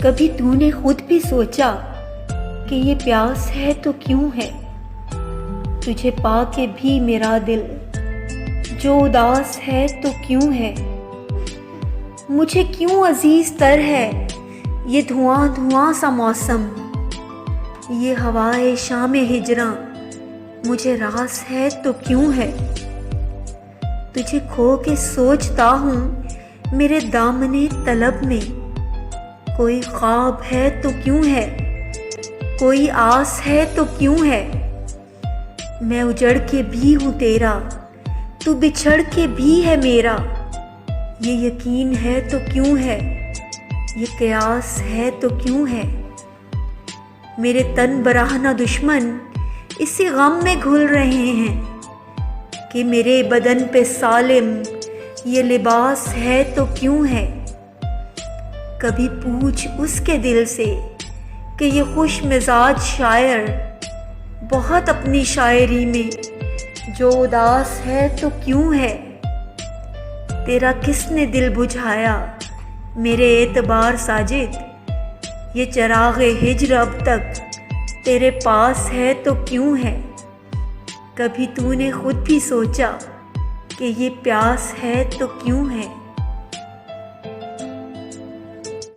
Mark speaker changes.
Speaker 1: कभी तूने खुद भी सोचा कि ये प्यास है तो क्यों है? तुझे पाके भी मेरा दिल जो उदास है तो क्यों है? मुझे क्यों अजीज तर है ये धुआं धुआं सा मौसम, ये हवाए शाम हिजरा मुझे रास है तो क्यों है? तुझे खो के सोचता हूँ मेरे दामने तलब में, कोई ख्वाब है तो क्यों है, कोई आस है तो क्यों है? मैं उजड़ के भी हूँ तेरा, तू बिछड़ के भी है मेरा, ये यकीन है तो क्यों है, ये कयास है तो क्यों है? मेरे तन बराहना दुश्मन इसी गम में घुल रहे हैं कि मेरे बदन पे सालिम ये लिबास है तो क्यों है? कभी पूछ उसके दिल से कि ये खुश मिजाज शायर बहुत अपनी शायरी में जो उदास है तो क्यों है? तेरा किसने दिल बुझाया मेरे एतबार साजिद, ये चराग़े हिज्र अब तक तेरे पास है तो क्यों है? कभी तूने खुद भी सोचा कि ये प्यास है तो क्यों है?